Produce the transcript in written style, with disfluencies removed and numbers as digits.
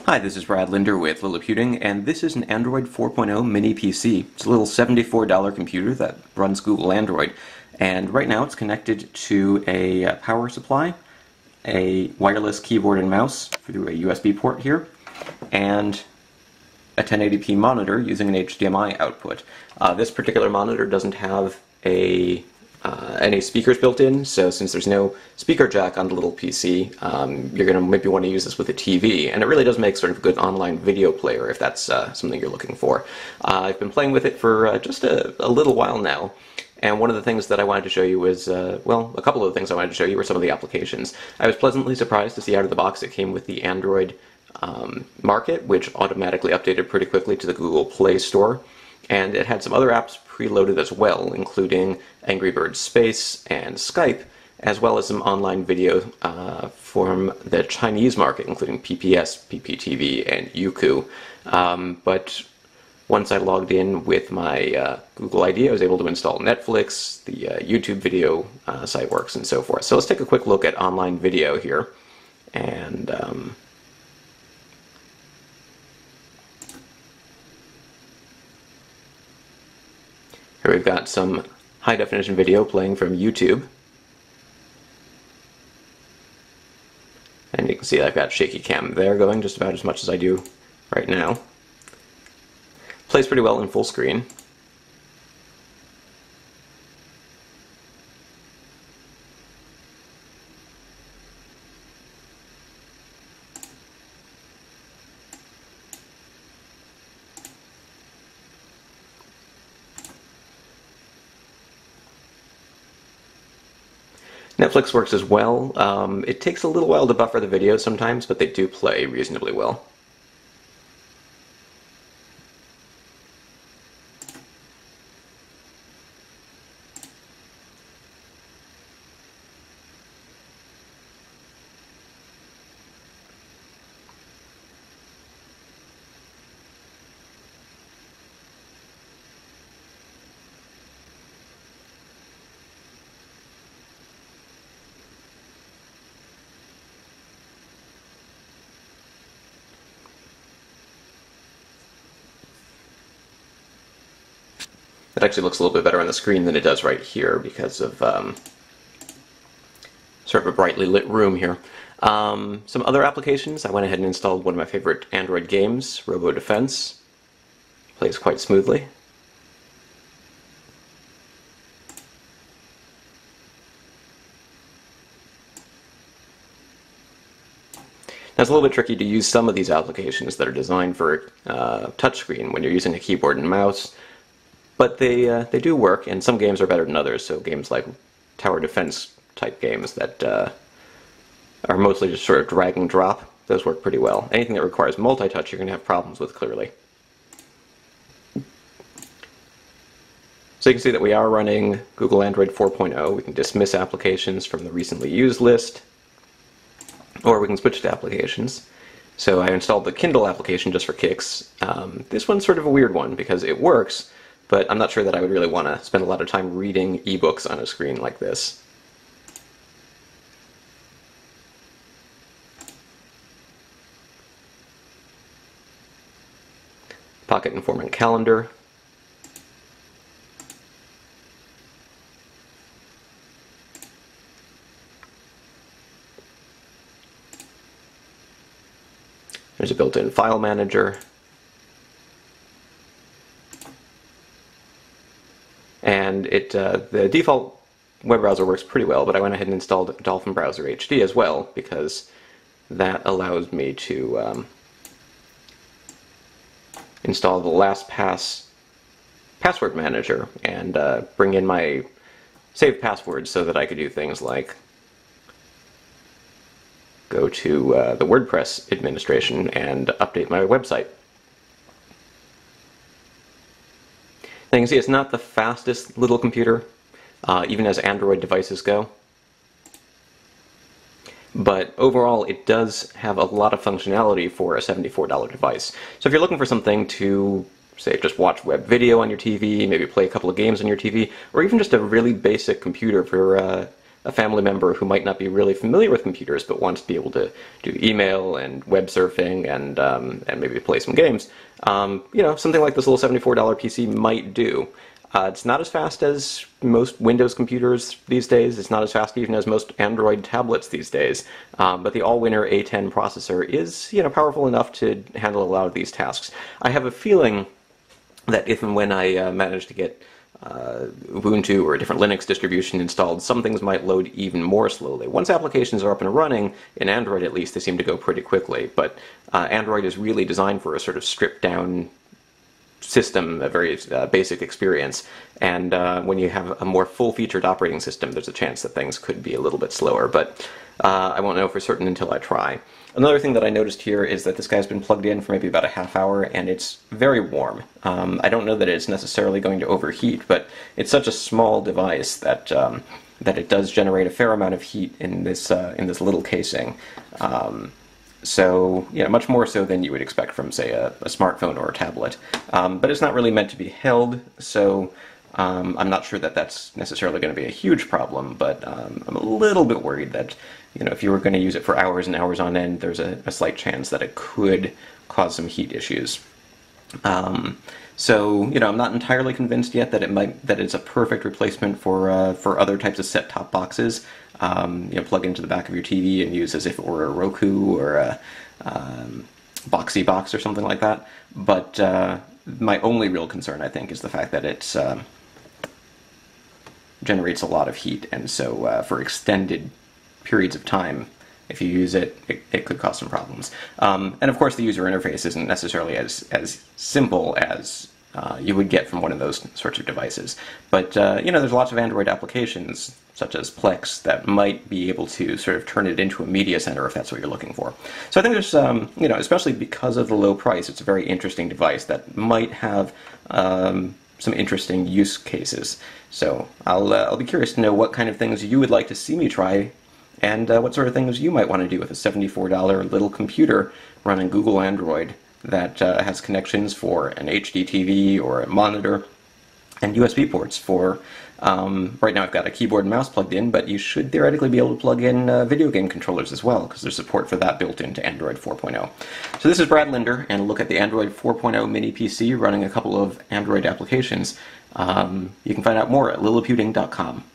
Hi, this is Brad Linder with Liliputing, and this is an Android 4.0 mini PC. It's a little $74 computer that runs Google Android, and right now it's connected to a power supply, a wireless keyboard and mouse through a USB port here, and a 1080p monitor using an HDMI output. This particular monitor doesn't have any speakers built in, so since there's no speaker jack on the little PC, you're going to maybe want to use this with a TV, and it really does make sort of a good online video player if that's something you're looking for. I've been playing with it for just a little while now, and one of the things that I wanted to show you was, well, a couple of the things I wanted to show you were some of the applications. I was pleasantly surprised to see out of the box it came with the Android Market, which automatically updated pretty quickly to the Google Play Store. And it had some other apps preloaded as well, including Angry Birds Space and Skype, as well as some online video from the Chinese market, including PPS, PPTV, and Youku. But once I logged in with my Google ID, I was able to install Netflix, the YouTube video site works, and so forth. So let's take a quick look at online video here. And here we've got some high-definition video playing from YouTube. And you can see I've got shaky cam there going just about as much as I do right now. Plays pretty well in full screen. Netflix works as well. It takes a little while to buffer the videos sometimes, but they do play reasonably well. It actually looks a little bit better on the screen than it does right here because of sort of a brightly lit room here. Some other applications, I went ahead and installed one of my favorite Android games, Robo Defense. Plays quite smoothly. Now, it's a little bit tricky to use some of these applications that are designed for touchscreen when you're using a keyboard and mouse. But they do work, and some games are better than others, so games like tower defense type games that are mostly just sort of drag and drop, those work pretty well. Anything that requires multi-touch you're going to have problems with, clearly. So you can see that we are running Google Android 4.0. We can dismiss applications from the recently used list, or we can switch to applications. So I installed the Kindle application just for kicks. This one's sort of a weird one because it works, but I'm not sure that I would really want to spend a lot of time reading ebooks on a screen like this. Pocket Informant Calendar. There's a built-in file manager. And the default web browser works pretty well, but I went ahead and installed Dolphin Browser HD as well, because that allows me to install the LastPass password manager and bring in my saved passwords so that I could do things like go to the WordPress administration and update my website. Now you can see it's not the fastest little computer, even as Android devices go. But overall, it does have a lot of functionality for a $74 device. So if you're looking for something to, say, just watch web video on your TV, maybe play a couple of games on your TV, or even just a really basic computer for a family member who might not be really familiar with computers but wants to be able to do email and web surfing and maybe play some games, something like this little $74 PC might do. It's not as fast as most Windows computers these days. It's not as fast even as most Android tablets these days. But the all-winner A10 processor is, powerful enough to handle a lot of these tasks. I have a feeling that if and when I manage to get Ubuntu or a different Linux distribution installed, some things might load even more slowly. Once applications are up and running, in Android at least, they seem to go pretty quickly. But Android is really designed for a sort of stripped-down system, a very basic experience, and when you have a more full-featured operating system, there's a chance that things could be a little bit slower, but I won't know for certain until I try. Another thing that I noticed here is that this guy's been plugged in for maybe about a half hour, and it's very warm. I don't know that it's necessarily going to overheat, but it's such a small device that that it does generate a fair amount of heat in this little casing. So, much more so than you would expect from, say, a smartphone or a tablet. But it's not really meant to be held, so I'm not sure that that's necessarily going to be a huge problem, but I'm a little bit worried that, if you were going to use it for hours and hours on end, there's a slight chance that it could cause some heat issues. So, I'm not entirely convinced yet that it's a perfect replacement for other types of set-top boxes. Plug into the back of your TV and use as if it were a Roku or a Boxy box or something like that. But my only real concern, I think, is the fact that it generates a lot of heat, and so for extended periods of time, if you use it, it could cause some problems. And of course, the user interface isn't necessarily as simple as you would get from one of those sorts of devices. But, there's lots of Android applications, such as Plex, that might be able to sort of turn it into a media center if that's what you're looking for. So I think there's, especially because of the low price, it's a very interesting device that might have some interesting use cases. So I'll be curious to know what kind of things you would like to see me try, and what sort of things you might want to do with a $74 little computer running Google Android that has connections for an HD TV or a monitor and USB ports for, right now I've got a keyboard and mouse plugged in, but you should theoretically be able to plug in video game controllers as well, because there's support for that built into Android 4.0. So this is Brad Linder, and a look at the Android 4.0 mini PC running a couple of Android applications. You can find out more at liliputing.com.